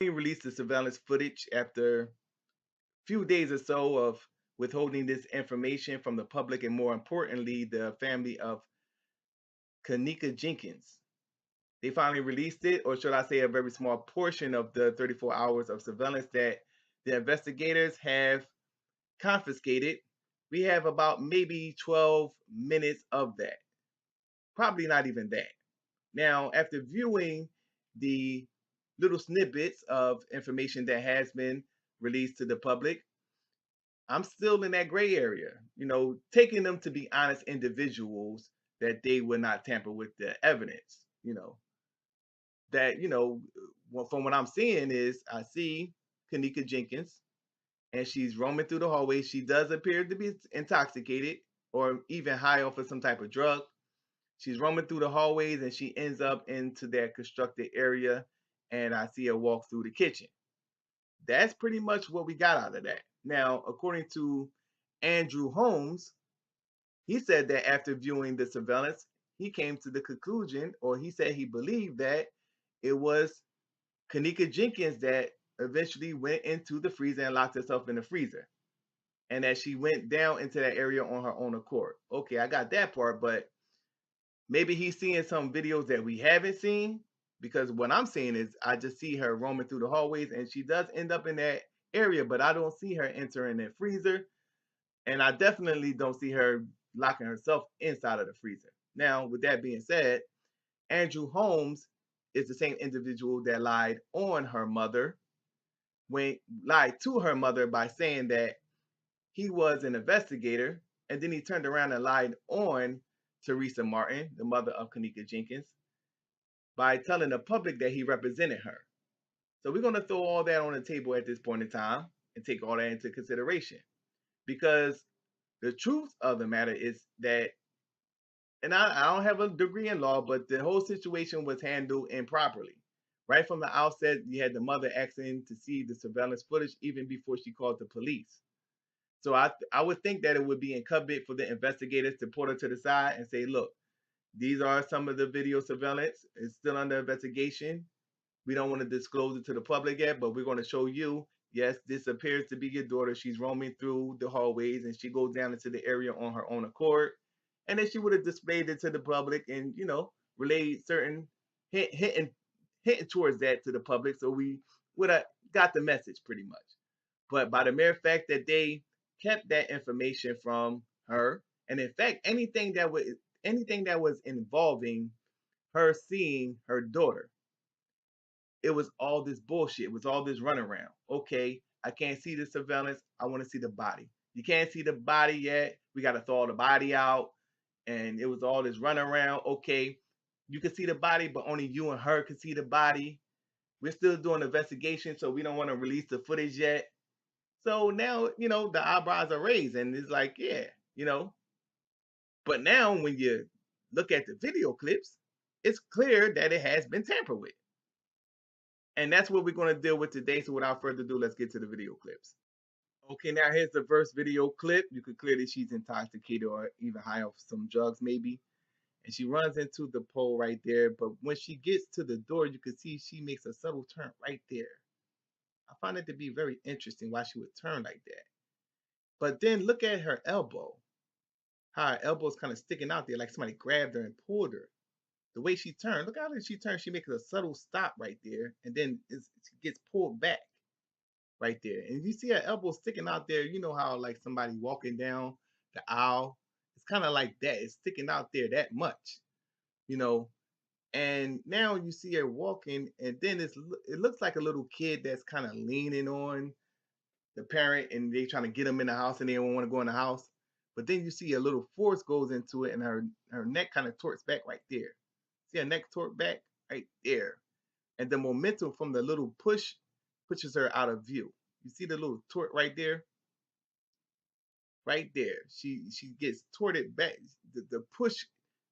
He released the surveillance footage after a few days or so of withholding this information from the public and, more importantly, the family of Kenneka Jenkins. They finally released it, or should I say, a very small portion of the 34 hours of surveillance that the investigators have confiscated. We have about maybe 12 minutes of that, probably not even that. Now, after viewing the little snippets of information that has been released to the public, I'm still in that gray area, taking them to be honest individuals that they would not tamper with the evidence, that, from what I'm seeing is I see Kenneka Jenkins and she's roaming through the hallway. She does appear to be intoxicated or even high off of some type of drug. She's roaming through the hallways and she ends up into that constructed area. And I see her walk through the kitchen. That's pretty much what we got out of that. Now, according to Andrew Holmes, he said that after viewing the surveillance, he came to the conclusion, or he said he believed that it was Kenneka Jenkins that eventually went into the freezer and locked herself in the freezer, and that she went down into that area on her own accord. Okay, I got that part, but maybe he's seeing some videos that we haven't seen, because what I'm seeing is I just see her roaming through the hallways and she does end up in that area, but I don't see her entering that freezer. And I definitely don't see her locking herself inside of the freezer. Now, with that being said, Andrew Holmes is the same individual that lied on her mother, when lied to her mother by saying that he was an investigator, and then he turned around and lied on Teresa Martin, the mother of Kenneka Jenkins, by telling the public that he represented her. So we're going to throw all that on the table at this point in time and take all that into consideration, because the truth of the matter is that, and I don't have a degree in law, but the whole situation was handled improperly. Right from the outset, you had the mother asking to see the surveillance footage even before she called the police. So I would think that it would be incumbent for the investigators to pull her to the side and say, look, these are some of the video surveillance. It's still under investigation. We don't want to disclose it to the public yet, but we're going to show you, yes, this appears to be your daughter. She's roaming through the hallways and she goes down into the area on her own accord. And then she would have displayed it to the public and, relayed certain hinting towards that to the public. So we would have got the message pretty much. But by the mere fact that they kept that information from her, and in fact, anything that was involving her seeing her daughter, it was all this bullshit. It was all this runaround. Okay, I can't see the surveillance. I want to see the body. You can't see the body yet. We got to throw the body out. And it was all this runaround. Okay, you can see the body, but only you and her can see the body. We're still doing investigation, so we don't want to release the footage yet. So now, the eyebrows are raised, and it's like, yeah, you know. But now, when you look at the video clips, it's clear that it has been tampered with. And that's what we're going to deal with today. So without further ado, let's get to the video clips. Okay, now here's the first video clip. You can clearly she's intoxicated or even high off some drugs, maybe. And she runs into the pole right there. But when she gets to the door, you can see she makes a subtle turn right there. I find it to be very interesting why she would turn like that. But then look at her elbow. How her elbow's kind of sticking out there like somebody grabbed her and pulled her. The way she turned, look how she turns. She makes a subtle stop right there. And then she gets pulled back right there. And you see her elbow sticking out there. You know how like somebody walking down the aisle, it's kind of like that. It's sticking out there that much, you know. And now you see her walking, and then it looks like a little kid that's kind of leaning on the parent, and they trying to get him in the house, and they don't want to go in the house. But then you see a little force goes into it, and her neck kind of torques back right there. See her neck torque back right there, and the momentum from the little push pushes her out of view. You see the little tort right there? Right there. She gets torted back. The push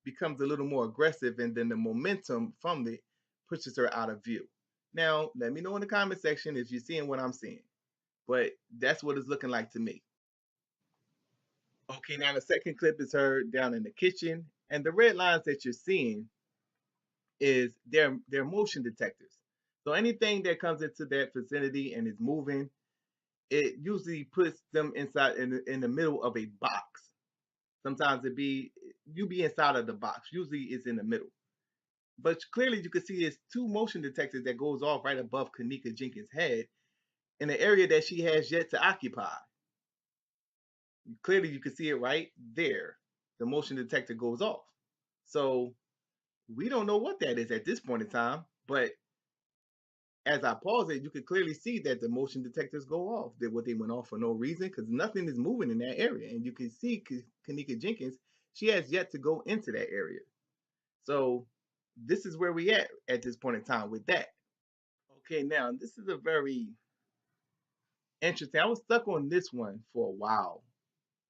becomes a little more aggressive, and then the momentum from it pushes her out of view. Now, let me know in the comment section if you're seeing what I'm seeing. But that's what it's looking like to me. Okay, now the second clip is her down in the kitchen, and the red lines that you're seeing is they're motion detectors. So anything that comes into that vicinity and is moving, it usually puts them inside in the middle of a box. Sometimes it be you be inside of the box. Usually it's in the middle. But clearly you can see it's two motion detectors that goes off right above Kenneka Jenkins' head in the area that she has yet to occupy. Clearly you can see it right there. The motion detector goes off. So we don't know what that is at this point in time, but as I pause it, you can clearly see that the motion detectors go off. They went off for no reason because nothing is moving in that area. And you can see Kenneka Jenkins, she has yet to go into that area. So this is where we at this point in time with that. Okay, now this is a very interesting. I was stuck on this one for a while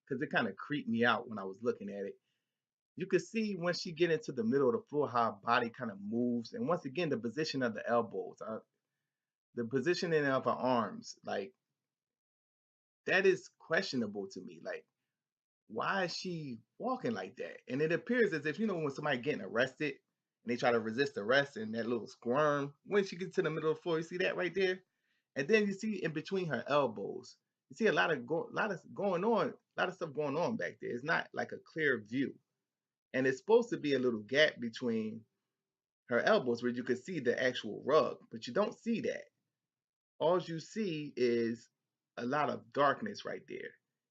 because it kind of creeped me out when I was looking at it. You can see when she get into the middle of the floor how her body kind of moves, and once again the position of the elbows, the positioning of her arms, like that is questionable to me. Like, why is she walking like that? And it appears as if, when somebody getting arrested and they try to resist arrest and that little squirm, when she gets to the middle of the floor, you see that right there? And then you see in between her elbows, you see a lot of going on, a lot of stuff going on back there. It's not like a clear view. And it's supposed to be a little gap between her elbows where you could see the actual rug, but you don't see that. All you see is a lot of darkness right there.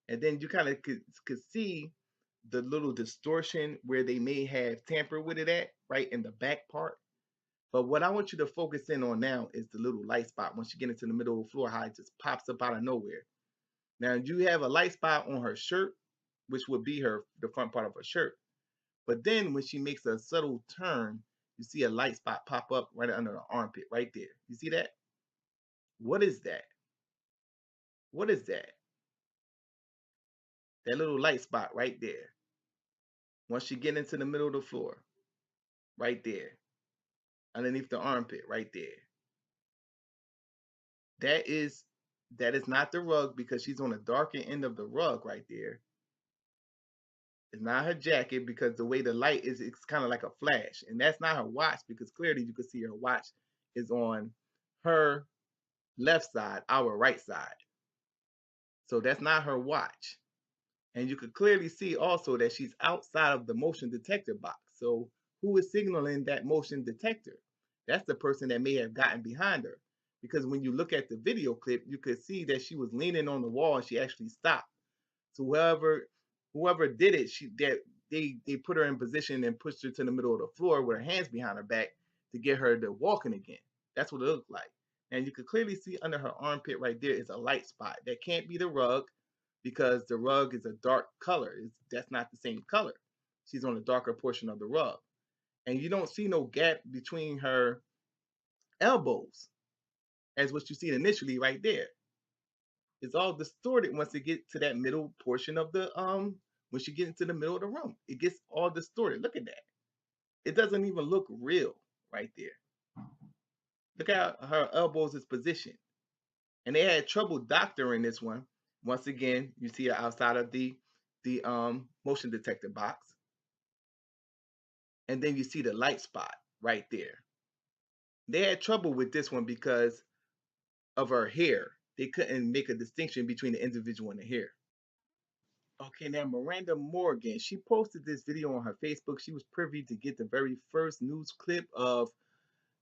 And then you kind of could see the little distortion where they may have tampered with it at, right in the back part. But what I want you to focus in on now is the little light spot. Once you get into the middle of the floor, how it just pops up out of nowhere. Now you have a light spot on her shirt, which would be the front part of her shirt. But then when she makes a subtle turn, you see a light spot pop up right under the armpit, right there. You see that? What is that? What is that? That little light spot right there. Once you get into the middle of the floor, right there, underneath the armpit, right there. That is that is not the rug because she's on the darker end of the rug right there. It's not her jacket because the way the light is, it's kind of like a flash. And that's not her watch because clearly you can see her watch is on her left side, our right side. So that's not her watch. And you could clearly see also that she's outside of the motion detector box. So who is signaling that motion detector? That's the person that may have gotten behind her. Because when you look at the video clip, you could see that she was leaning on the wall and she actually stopped. So whoever did it, they put her in position and pushed her to the middle of the floor with her hands behind her back to get her to walking again. That's what it looked like. And you could clearly see under her armpit right there is a light spot. That can't be the rug because the rug is a dark color. That's not the same color. She's on the darker portion of the rug. And you don't see no gap between her elbows as what you see initially right there. It's all distorted once it gets to that middle portion of the once you get into the middle of the room. It gets all distorted. Look at that. It doesn't even look real right there. Look how her elbows is positioned. And they had trouble doctoring this one. Once again, you see her outside of the motion detector box. And then you see the light spot right there. They had trouble with this one because of her hair. They couldn't make a distinction between the individual and the hair. Okay, now Miranda Morgan, she posted this video on her Facebook. She was privy to get the very first news clip of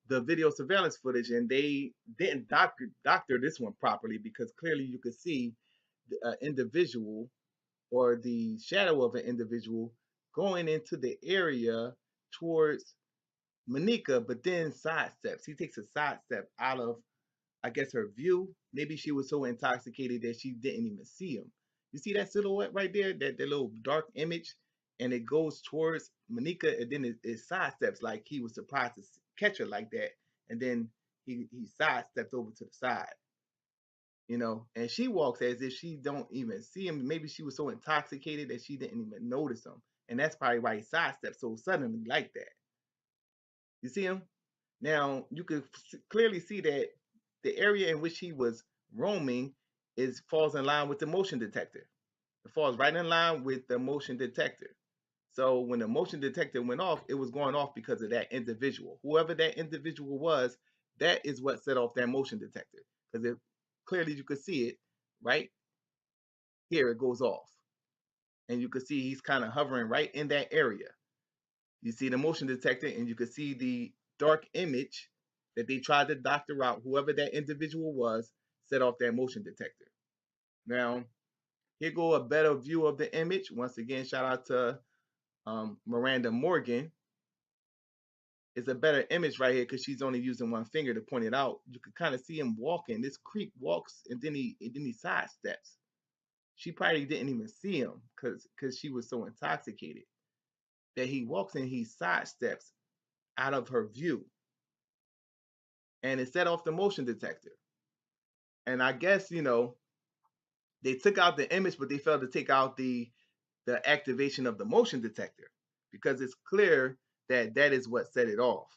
the video surveillance footage, and they didn't doctor this one properly because clearly you could see the individual or the shadow of an individual going into the area towards Monica, but then sidesteps. He takes a sidestep out of, I guess, her view. Maybe she was so intoxicated that she didn't even see him. You see that silhouette right there, that little dark image, and it goes towards Monica, and then it sidesteps like he was surprised to catch her like that, and then he sidestepped over to the side, and she walks as if she don't even see him. Maybe she was so intoxicated that she didn't even notice him, and that's probably why he sidestepped so suddenly like that. You see him? Now, you could clearly see that the area in which he was roaming falls in line with the motion detector. It falls right in line with the motion detector. So when the motion detector went off, it was going off because of that individual. Whoever that individual was, That is what set off that motion detector. Because it clearly you could see it right here, it goes off. And you could see he's kind of hovering right in that area. You see the motion detector, and you could see the dark image that they tried to doctor out. Whoever that individual was set off that motion detector. Now, here go a better view of the image. Once again, shout out to Miranda Morgan. It's a better image right here because she's only using one finger to point it out. You could kind of see him walking. This creep walks and then he sidesteps. She probably didn't even see him because she was so intoxicated that he walks and he sidesteps out of her view, and it set off the motion detector. And I guess they took out the image, but they failed to take out the activation of the motion detector because it's clear that that is what set it off.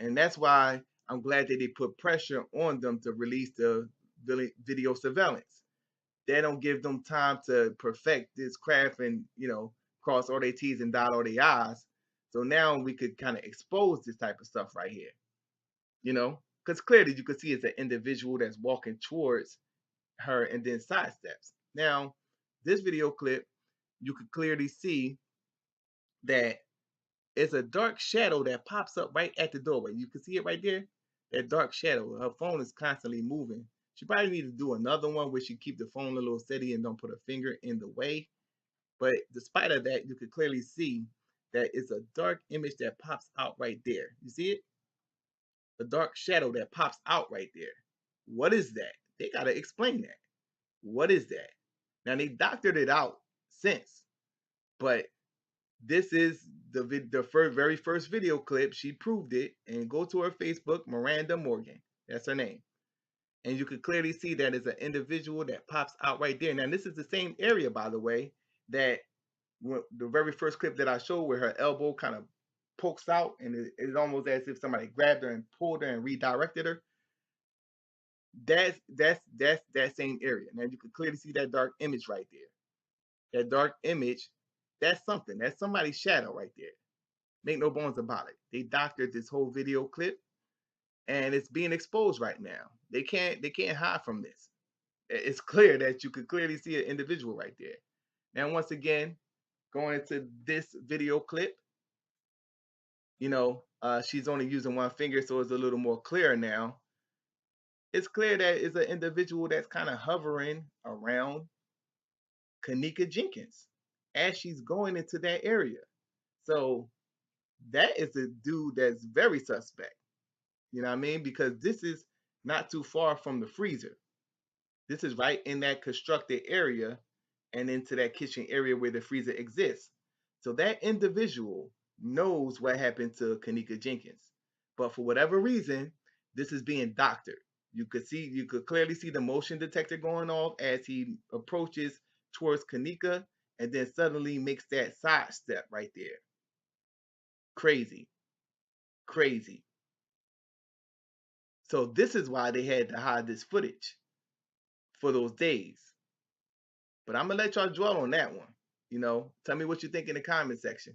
And that's why I'm glad that they put pressure on them to release the video surveillance. They don't give them time to perfect this craft and cross all their T's and dot all their I's. So now we could kind of expose this type of stuff right here, because clearly you could see it's an individual that's walking towards her and then sidesteps. Now, this video clip, you could clearly see that it's a dark shadow that pops up right at the doorway. You can see it right there. That dark shadow. Her phone is constantly moving. She probably need to do another one where she keep the phone a little steady and don't put her finger in the way. But despite of that, you can clearly see that it's a dark image that pops out right there. You see it? The dark shadow that pops out right there. What is that? They got to explain that. What is that? Now they doctored it out since, but this is the very first video clip. She proved it, and go to her Facebook, Miranda Morgan. That's her name. And you can clearly see that it's an individual that pops out right there. Now, this is the same area, by the way, that the very first clip that I showed where her elbow kind of pokes out, and it's almost as if somebody grabbed her and pulled her and redirected her. That's that same area. Now you can clearly see that dark image right there. That dark image, that's something. That's somebody's shadow right there. Make no bones about it. They doctored this whole video clip, and it's being exposed right now. They can't hide from this. It's clear that you could clearly see an individual right there. Now, once again, going into this video clip, she's only using one finger, so it's a little more clear now. It's clear that it's an individual that's kind of hovering around Kenneka Jenkins as she's going into that area. So that is a dude that's very suspect. You know what I mean? Because this is not too far from the freezer. This is right in that constructed area and into that kitchen area where the freezer exists. So that individual knows what happened to Kenneka Jenkins. But for whatever reason, this is being doctored. You could clearly see the motion detector going off as he approaches towards Kenneka and then suddenly makes that side step right there. Crazy. Crazy. So this is why they had to hide this footage for those days. But I'm gonna let y'all dwell on that one. Tell me what you think in the comment section.